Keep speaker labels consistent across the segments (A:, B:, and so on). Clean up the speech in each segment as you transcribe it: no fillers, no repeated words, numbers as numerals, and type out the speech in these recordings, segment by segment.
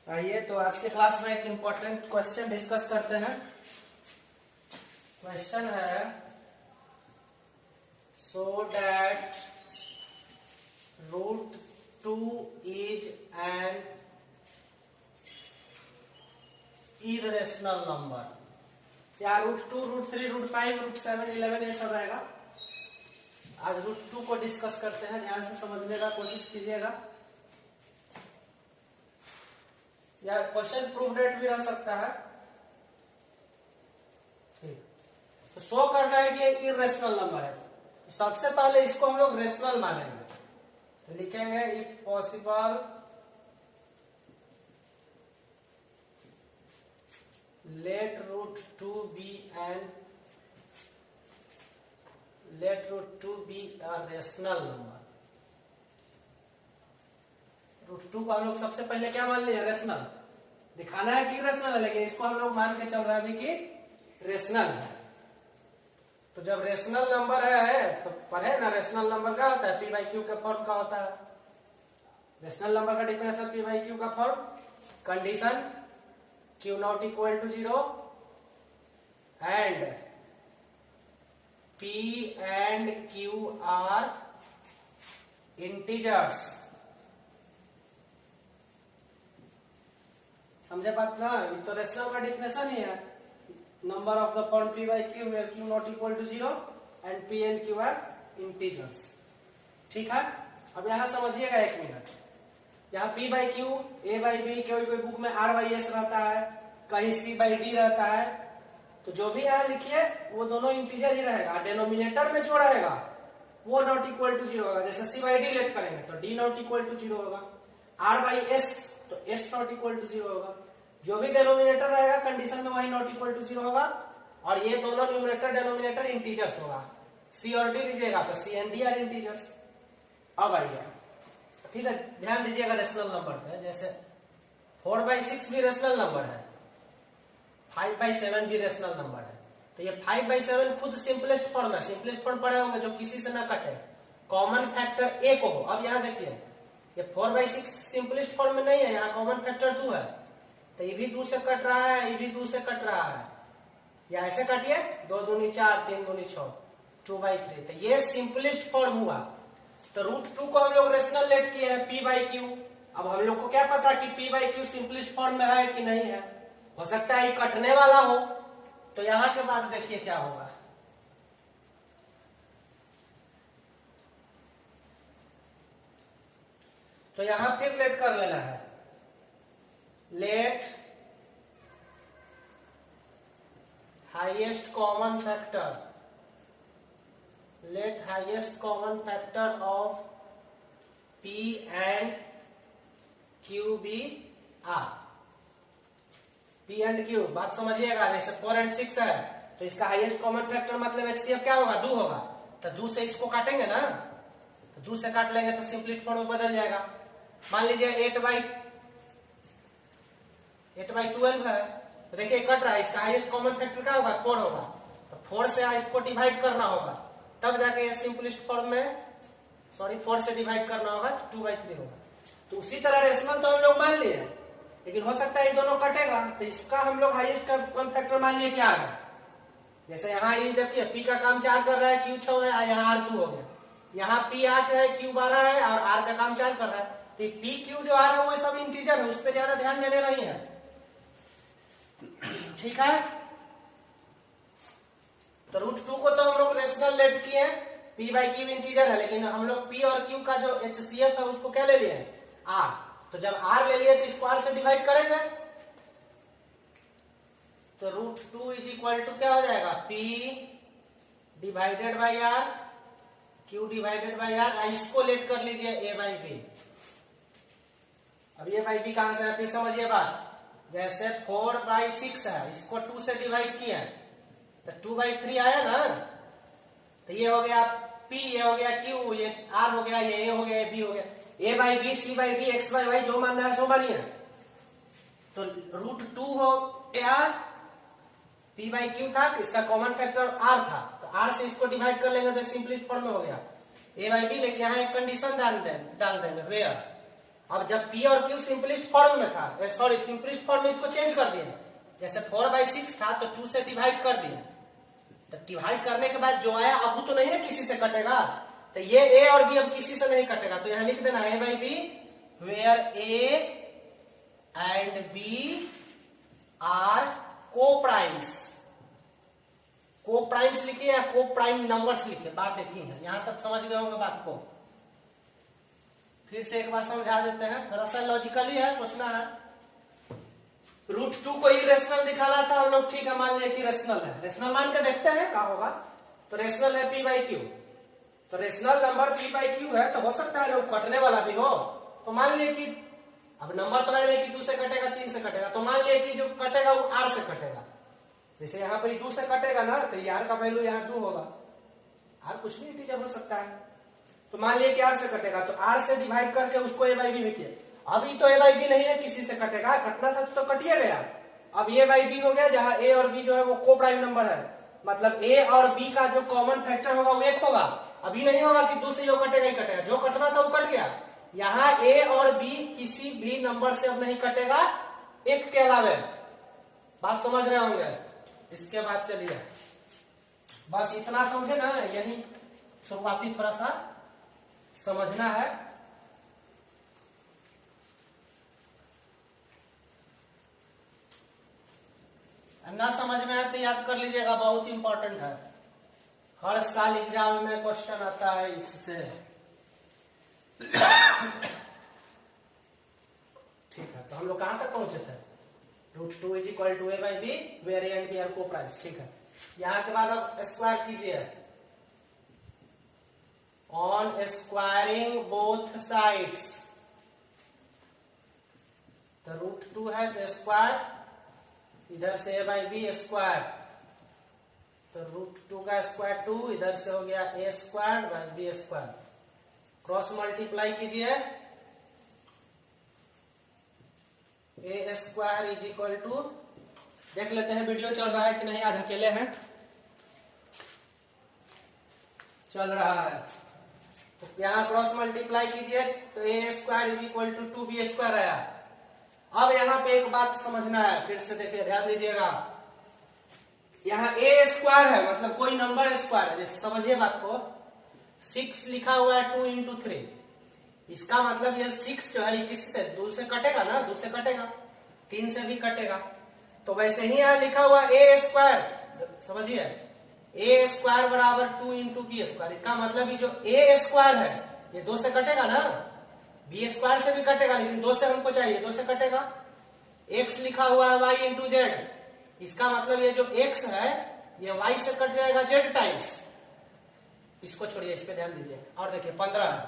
A: आइए तो आज के क्लास में एक इम्पोर्टेंट क्वेश्चन डिस्कस करते हैं। क्वेश्चन है so that √2 is an irrational number. या √2, √3, √5, √7, 11 ये सब रहेगा। आज √2 को डिस्कस करते हैं, ध्यान से समझने का कोशिश कीजिएगा। या क्वेश्चन प्रूफ डेट भी रह सकता है। ठीक, तो शो करना है कि ये इरेशनल नंबर है। तो सबसे पहले इसको हम लोग रेशनल मानेंगे, तो लिखेंगे if possible let √2 be a rational number. √2 को हम लोग सबसे पहले क्या मान लिया? रेशनल। दिखाना है कि रेशनल है, लेकिन इसको हम लोग मान के चल रहे हैं अभी कि रेशनल है। तो जब रेशनल नंबर है तो पढ़े ना, रेशनल नंबर क्या होता है? p/q के फॉर्म का होता है। रेशनल नंबर का डिफिनेशन p/q का form, condition q not equal to 0 and p and q are integers. समझे बात ना? ये तो रेशनल का डिफिनेशन ही है। Number of the form p/q where q not equal to 0 and p and q are integers. ठीक है, अब यहां समझिएगा एक मिनट। यहाँ p/q, a/b, कोई बुक में r/s रहता है, कहीं c/d रहता है। तो जो भी यहाँ लिखिए वो दोनों इंटीजर ही रहेगा। डेनोमिनेटर में जो रहेगा वो नॉट इक्वल टू 0 होगा। जैसे c/d लेट करेंगे तो d नॉट इक्वल टू 0 होगा। r/s तो s नॉट इक्वल टू 0 होगा। जो भी डेनोमिनेटर रहेगा कंडीशन में वही नॉट इक्वल टू 0 होगा। और ये दोनों न्यूमरेटर डेनोमिनेटर इंटीजर्स होगा। c और d लीजिएगा तो c and d are integers. अब आइए, ठीक है, ध्यान दीजिएगा रेशनल नंबर पे। जैसे 4/6 भी रेशनल नंबर है, 5/7 भी रेशनल नंबर है। तो ये 5/7 खुद सिंपलेस्ट फॉर्म है। सिंपलेस्ट फॉर्म पढ़े होंगे जो किसी से ना कटे, कॉमन फैक्टर 1 हो। अब यहाँ देखिए, ये 4/6 सिंपलेस्ट फॉर्म में नहीं है, यहाँ कॉमन फैक्टर 2 है। तो ये भी 2 से कट रहा है, ये भी 2 से कट रहा है। या ऐसे काटिए, 2 दूनी 4, 3 दूनी 6, 2/3। तो ये सिंपलेस्ट फॉर्म हुआ। तो √2 को हम लोग रेशनल लेट किए हैं p/q। अब हम लोग को क्या पता कि p/q सिंपलेस्ट फॉर्म में है कि नहीं है? हो सकता है ये कटने वाला हो। तो यहां के बाद देखिए क्या होगा। तो यहां फिर लेट कर लेना है। Let highest common factor, let highest common factor of p and q be R. p and q बात समझिएगा। जैसे 4 एंड 6 है तो इसका हाईएस्ट कॉमन फैक्टर मतलब HCF क्या होगा? 2 होगा। तो 2 से इसको काटेंगे ना, तो 2 से काट लेंगे तो सिंपलिस्ट फॉर्म में बदल जाएगा। मान लीजिए 8/12 है, तो देखिए कट रहा है। इसका हाईएस्ट कॉमन फैक्टर क्या होगा? 4 होगा। तो 4 से इसको डिवाइड करना होगा, तब जाके ये सिंपलिस्ट फॉर्म में, 4 से डिवाइड करना होगा तो 2/3 होगा। तो उसी तरह रेशनल तो हम लोग मान लिए, लेकिन हो सकता है ये दोनों कटेगा। तो इसका हम लोग हाईएस्ट कॉमन फैक्टर मान लिए क्या है? जैसे यहाँ ये देखिए, p का काम 4 कर रहा है, q 6 है, यहाँ r 2 हो गया। यहाँ p 8 है, q 12 है और r का काम 4 कर रहा है। तो p q जो आ रहा है वो सब इंटीजर है, उस पर ज्यादा ध्यान देने नहीं है। ठीक है, तो √2 को तो हम लोग रेशनल लेट किए, p/q इंटीजर है, लेकिन हम लोग p और q का जो HCF है उसको क्या ले लिए? r। तो जब r ले लिए तो इसको r से डिवाइड करेंगे, तो √2 इज इक्वल टू क्या हो जाएगा? p divided by r, q divided by r। इसको लेट कर लीजिए a/b। अब a/b कहां से है? फिर समझिए बात। जैसे 4/6 है, इसको 2 से डिवाइड किया तो 2/3 आया ना। तो ये हो गया p, ये हो गया q, ये r हो गया, ये a हो गया, ये b हो गया। a/b, c/d, x/y जो मानना है सो मानिए। तो √2 हो गया, p/q था, इसका कॉमन फैक्टर r था, तो r से इसको डिवाइड कर लेंगे तो सिंपलिस्ट फॉर्म में हो गया a/b। लेकिन यहाँ एक कंडीशन डाल देंगे, वेयर अब जब P और Q सिंपलिस्ट फॉर्म में था, सॉरी सिंपलिस्ट फॉर्म में इसको चेंज कर दिया, जैसे 4/6 था तो 2 से डिवाइड कर दिया, तो डिवाइड करने के बाद जो आया अब वो तो नहीं है किसी से कटेगा, तो ये A और B अब किसी से नहीं कटेगा, तो यहां लिख देना A/B where A and B are co-primes. Co-primes लिखिए या को-प्राइम नंबर्स लिखिए, बात एक ही है। यहां तक समझ गए होंगे बात को, फिर से एक बार समझा देते हैं, थोड़ा सा लॉजिकली है, सोचना है। √2 को इरेशनल दिखाना था हम लोग, ठीक है, मान लिया कि रेशनल है, रेशनल मान के देखते हैं क्या होगा। तो रेशनल है P/Q, तो रेशनल नंबर P/Q है, तो हो सकता है लोग कटने वाला भी हो, तो मान लिया कि अब नंबर तो नहीं कि 2 से कटेगा 3 से कटेगा, तो मान लिया कि जो कटेगा वो R से कटेगा। जैसे यहाँ पर 2 से कटेगा ना, तो R का वैल्यू यहाँ 2 होगा, R कुछ भी इंटीजर हो सकता है, तो मान लिया कि R से कटेगा, तो R से डिवाइड करके उसको A/B में किया। अभी तो A/B नहीं है, किसी से कटेगा, कटना था तो कटिए गया। अब A/B हो गया, जहां A और B जो है वो को प्राइम नंबर है, मतलब A और B का जो कॉमन फैक्टर होगा वो 1 होगा। अभी नहीं होगा कि 2 से जो कटेगा ही कटेगा, जो कटना था वो कट गया। यहाँ A और B किसी भी नंबर से अब नहीं कटेगा 1 के अलावे, बात समझ रहे होंगे। इसके बाद चलिए, बस इतना समझे ना, यही शुरुआती थोड़ा सा समझना है। ना समझ में आए तो याद कर लीजिएगा, बहुत इंपॉर्टेंट है, हर साल एग्जाम में क्वेश्चन आता है इससे। ठीक है, तो हम लोग कहां तक पहुंचे थे? √2 is equal to A/B where A and B are co-primes. ठीक है, यहां के बाद अब स्क्वायर कीजिए, ऑन स्क्वायरिंग बोथ साइड्स, तो √2 है तो स्क्वायर, इधर से A/B स्क्वायर, तो √2 का स्क्वायर 2, इधर से हो गया A² / B², क्रॉस मल्टीप्लाई कीजिए, A² इज इक्वल टू, देख लेते हैं वीडियो चल रहा है कि नहीं, आज अकेले हैं, चल रहा है, तो यहाँ क्रॉस मल्टीप्लाई कीजिए, तो A² is equal to 2B² आया। अब यहाँ पे एक बात समझना है, फिर से देखिए, ध्यान दीजिएगा, यहाँ A² है, मतलब कोई नंबर स्क्वायर है, जैसे समझिए बात को, 6 लिखा हुआ है 2 × 3, इसका मतलब ये 6 जो है किससे, 2 से कटेगा ना, 2 से कटेगा, 3 से भी कटेगा। तो वैसे ही यहाँ लिखा हुआ A², समझिए, A² बराबर 2 × B², इसका मतलब ये जो A² है ये 2 से कटेगा ना, B² से भी कटेगा, लेकिन 2 से हमको चाहिए, 2 से कटेगा। X लिखा हुआ है Y × Z, इसका मतलब ये जो X है ये Y से कट जाएगा Z टाइम्स, इसको छोड़िए, इस पे ध्यान दीजिए, और देखिए 15 है,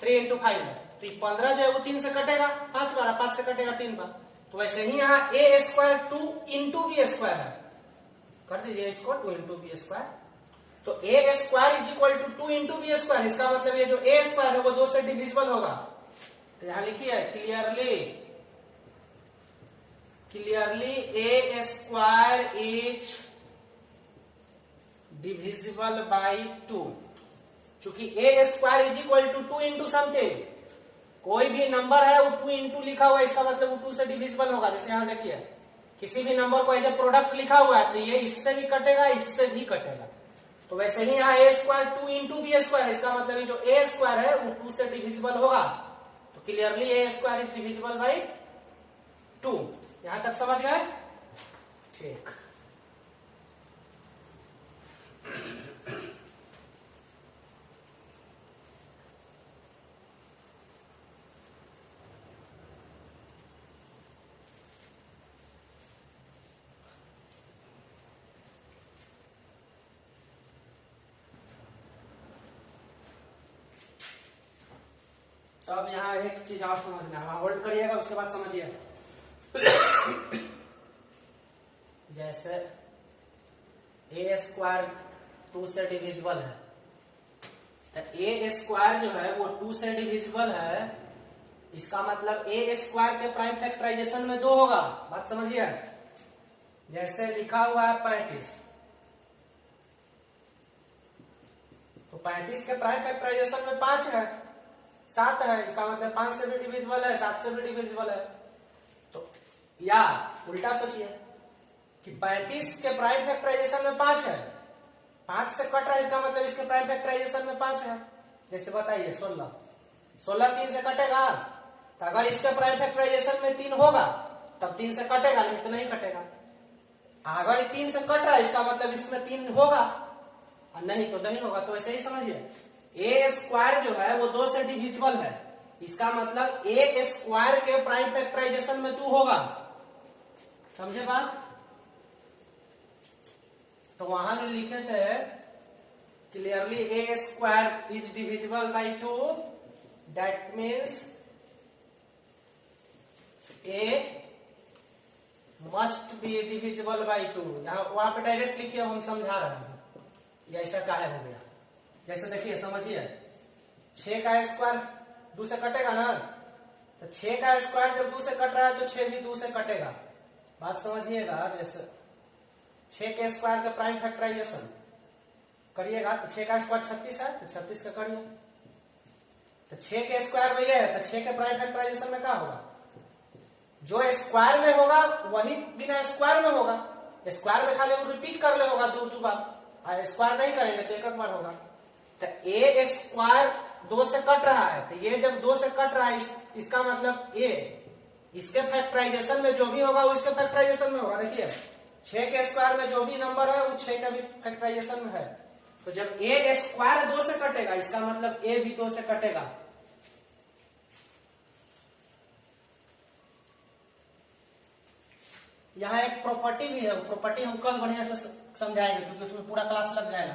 A: 3 × 5 है, तो ये 15 जो है वो 3 से कटेगा 5 बार, 5 से कटेगा 3 बार। तो वैसे ही यहाँ A² 2 × B² है, कर दीजिए इसको 2 × B², तो A² is equal to 2 × B², इसका मतलब ये जो A² है वो 2 से डिविजिबल होगा। तो यहां लिखिए clearly A² is divisible bye 2, चूंकि A² is equal to 2 × something, कोई भी नंबर है वो 2 × लिखा हुआ है, इसका मतलब वो 2 से डिविजिबल होगा। जैसे यहाँ देखिए, किसी भी नंबर को एज ए प्रोडक्ट लिखा हुआ है, तो ये इससे भी कटेगा, इससे भी कटेगा। तो वैसे ही यहाँ A² 2 × B², इसका मतलब ये जो A² है वो 2 से डिविजिबल होगा, तो clearly A² is divisible bye 2। यहां तक समझ गए? ठीक, तो अब यहाँ एक चीज और समझना है, होल्ड करिएगा, उसके बाद समझिए। जैसे A² 2 से डिविजिबल है, तो A² जो है वो 2 से डिविजिबल है, इसका मतलब A² के प्राइम फैक्टराइजेशन में 2 होगा, बात समझिए। जैसे लिखा हुआ है 35, तो 35 के प्राइम फैक्टराइजेशन में 5 है, 7 है, इसका मतलब 5 से भी डिविजिबल है, 7 से भी डिविजिबल है। तो या उल्टा सोचिए कि 35 के प्राइम फैक्टराइजेशन में 5 है, 5 से कट रहा है, इसका मतलब इसके प्राइम फैक्टराइजेशन में 5 है। जैसे बताइए 16 3 से कटेगा, तो अगर इसके प्राइम फैक्टराइजेशन में 3 होगा तब 3 से कटेगा, नहीं तो नहीं कटेगा। अगर 3 से कट रहा है इसका मतलब इसमें 3 होगा, और नहीं तो नहीं होगा। तो ऐसे ही समझिए ए स्क्वायर जो है वो 2 से डिविजिबल है, इसका मतलब ए स्क्वायर के प्राइम फैक्टराइजेशन में 2 होगा। समझे बात? तो वहां जो लिखे थे clearly A square is divisible by 2, that means A must be divisible by 2। वहां पे डायरेक्ट लिखिए, हम समझा रहे हैं ये ऐसा काहे हो गया। जैसे देखिए समझिए 6 का स्क्वायर 2 से कटेगा ना, तो 6 का स्क्वायर जब 2 से कट रहा है तो 6 भी 2 से कटेगा। बात समझिएगा, जैसे 6 के स्क्वायर का प्राइम फैक्टराइजेशन करिएगा तो 6 का स्क्वायर 36 है, तो 36 का करिए। तो 6 के स्क्वायर में ये है, तो 6 के प्राइम फैक्टराइजेशन में क्या होगा? जो स्क्वायर में होगा वही बिना स्क्वायर में होगा। स्क्वायर में खाली रिपीट कर ले होगा 2 बार, स्क्वायर नहीं करेंगे तो एक बार होगा। तो ए स्क्वायर 2 से कट रहा है, तो ये जब 2 से कट रहा है इसका मतलब ए इसके फैक्टराइजेशन में जो भी होगा वो इसके फैक्टराइजेशन में होगा। देखिए 6 के स्क्वायर में जो भी नंबर है वो 6 का भी फैक्टराइजेशन में है। तो जब ए स्क्वायर 2 से कटेगा इसका मतलब ए भी 2 से कटेगा। यहाँ एक प्रॉपर्टी भी है, प्रॉपर्टी हम कल बढ़िया से समझाएंगे क्योंकि उसमें पूरा क्लास लग जाएगा।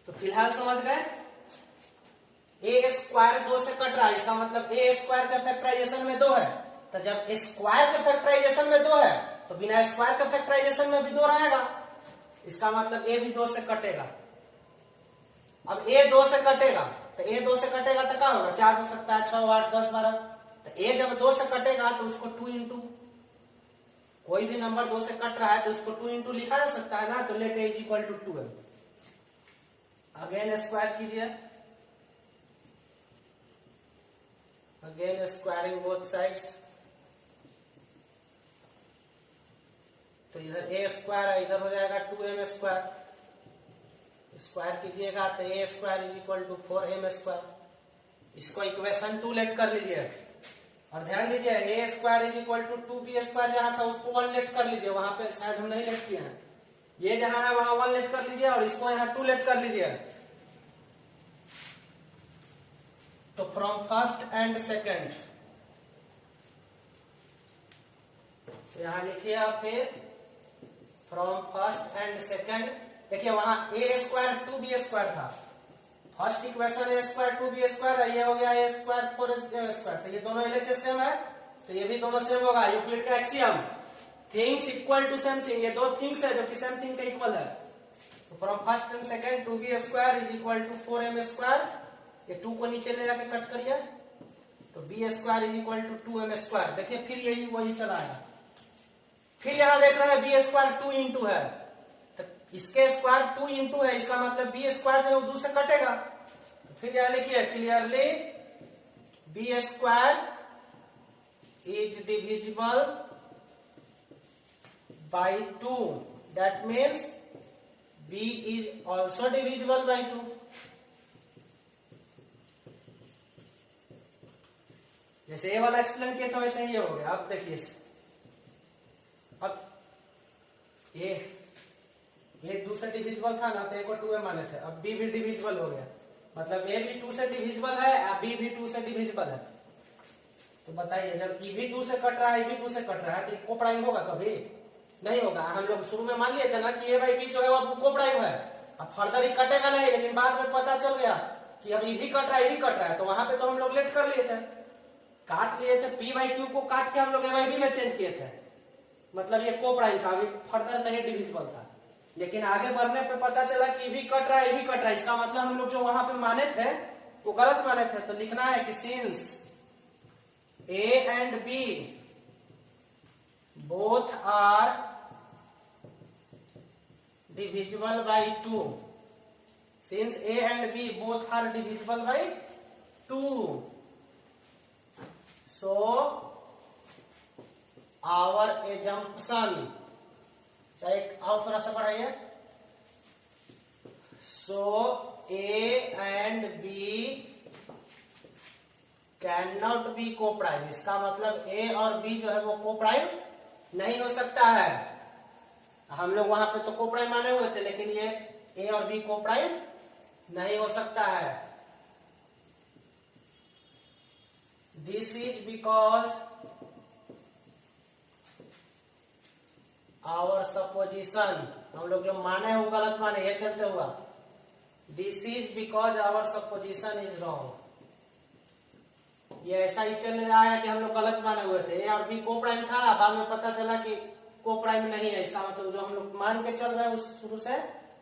A: तो फिलहाल समझ गए ए स्क्वायर 2 से कट रहा है, इसका मतलब ए स्क्वायर का फैक्टराइजेशन में 2 है। तो जब स्क्वायर के फैक्टराइजेशन में 2 है तो बिना स्क्वायर के फैक्टराइजेशन में भी 2 रहेगा, इसका मतलब ए भी 2 से कटेगा। अब ए 2 से कटेगा, तो ए 2 से कटेगा तो क्या होगा? 4 हो सकता है, 6, 8, 10, 12। तो ए जब 2 से कटेगा तो उसको 2 इंटू कोई भी नंबर 2 से कट रहा है तो उसको 2 इंटू लिखा जा सकता है ना। तो let A is equal to 12। Again square कीजिए, अगेन स्क्वायरिंग बोथ साइड्स। तो इधर ए स्क्वायर है, इधर हो जाएगा 2m स्क्वायर। स्क्वायर कीजिएगा तो a square is equal to 4m square. इसको इक्वेशन 2 लेट कर लीजिए, और ध्यान दीजिए a square is equal to 2b square जहां था उसको 1 लेट कर लीजिए। वहां पे शायद हम नहीं लेट किए हैं, ये जहां है वहां 1 लेट कर लीजिए और इसको यहाँ 2 लेट कर लीजिए। तो फ्रॉम फर्स्ट एंड सेकेंड यहां लिखिए आप, फिर फ्रॉम फर्स्ट एंड सेकेंड। देखिए वहां ए स्क्वायर 2b स्क्वायर था, फर्स्ट इक्वेशन ए स्क्वायर 2b स्क्वायर है, ये हो गया ए स्क्वायर 4m स्क्वायर। तो ये दोनों एलएचएस सेम है, तो ये भी दोनों सेम होगा। यूक्लिड का axiom things equal to same thing, ये 2 थिंग्स है जो कि सेम थिंग के इक्वल है। तो from first and second 2b square is equal to 4m square. ये 2 को नीचे ले जाके कट करिए, तो b square is equal to 2m square. देखिए फिर यही वही चला है। फिर यहां देख रहे हैं b स्क्वायर 2 इंटू है, तो इसके स्क्वायर 2 इंटू है, इसका मतलब b स्क्वायर जो 2 से कटेगा। तो फिर यहां लिखिए clearly b square is divisible by 2, that means b is also divisible by 2। जैसे ये वाला एक्सप्लेन किया तो वैसे ही हो गया। अब देखिए, अब ये 2 से डिविजिबल था ना, तो एक को 2 माने थे, अब b भी डिविजिबल हो गया, मतलब a भी 2 से डिविजिबल है, b भी 2 से डिविजिबल है। तो बताइए जब e भी 2 से कट रहा है, e भी 2 से कट रहा है, तो को प्राइम होगा? कभी नहीं होगा। हम लोग शुरू में मान लिए थे ना कि a बाई b जो है वो को प्राइम है। अब फर्दर ही कटेगा नहीं, लेकिन बाद में पता चल गया कि अब e भी कट रहा है, e भी कट रहा है, तो वहां पे तो हम लोग लेट कर लिए थे, काट लिए थे। p बाई क्यू को काट के हम लोग a बाई b में चेंज किए थे, मतलब ये को प्राइम था, अभी फर्दर नहीं डिविजिबल था। लेकिन आगे बढ़ने पे पता चला कि भी कट रहा है, भी कट रहा है, इसका मतलब हम लोग जो वहां पे माने थे वो गलत माने थे। तो लिखना है कि since a and b both are divisible by 2, since a and b both are divisible by 2. So our assumption, चाहे और थोड़ा सा पढ़ाइए. So A and B cannot be co-prime. इसका मतलब A और B जो है वो co-prime नहीं हो सकता है. हम लोग वहां पे तो co-prime माने हुए थे, लेकिन ये A और B co-prime नहीं हो सकता है. This is because our supposition, हम लोग जो माने हैं वो गलत माने, ये चलते हुआ. This is because our supposition is wrong. ये ऐसा ही चल रहा है कि हम लोग गलत माने हुए थे. ए और बी को प्राइम था, बाद में पता चला कि को प्राइम नहीं है. इसका मतलब जो हम लोग मान के चल रहे हैं उस शुरू से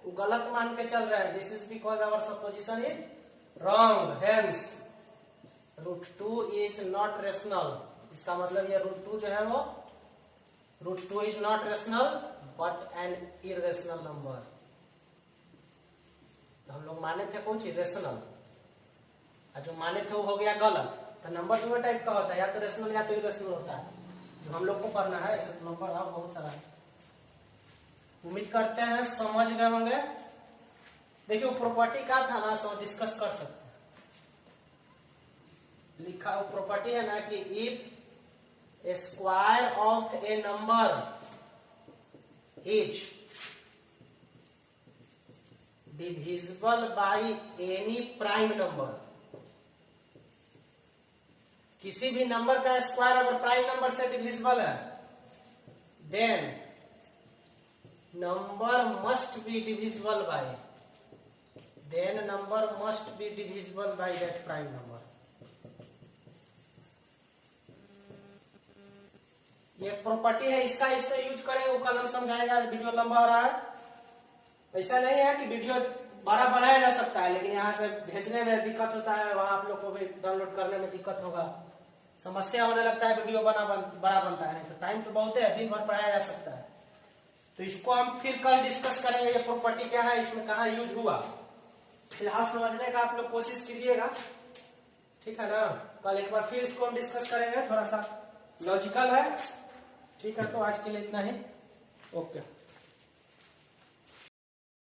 A: वो गलत मान के चल रहे हैं. This is because our supposition is wrong. Hence √2 is not rational. इसका मतलब ये √2 जो है वो √2 is not rational but an irrational number. हम लोग माने थे कौन चीज? रेशनल. और जो माने थे वो हो गया गलत. तो नंबर दो टाइप का होता है, या तो रेशनल या तो इरेशनल होता है. जो हम लोग को करना है ऐसे नंबर आप बहुत सारा है. उम्मीद करते हैं समझ गए होंगे. देखिए वो प्रॉपर्टी का था ना, सो डिस्कस कर सकते हैं. लिखा वो प्रॉपर्टी है ना कि if a square of a number is divisible by any prime number, किसी भी नंबर का स्क्वायर अगर प्राइम नंबर से डिविजिबल है, then number must be divisible by that prime number. ये प्रॉपर्टी है, इसका इसमें यूज करेंगे. वो कल हम समझाएगा. वीडियो लंबा हो रहा है. ऐसा नहीं है कि वीडियो बड़ा बनाया जा सकता है, लेकिन यहाँ से भेजने में दिक्कत होता है, वहां आप लोग को भी डाउनलोड करने में दिक्कत होगा, समस्या होने लगता है. वीडियो बड़ा बनता है. तो टाइम तो बहुत है, दिन भर पढ़ाया जा सकता है. तो इसको हम फिर कल डिस्कस करेंगे. ये प्रॉपर्टी क्या है, इसमें कहाँ यूज हुआ. फिलहाल समझने का आप लोग कोशिश कीजिएगा. ठीक है ना. कल एक बार फिर इसको हम डिस्कस करेंगे. थोड़ा सा लॉजिकल है. ठीक है, तो आज के लिए इतना ही. ओके.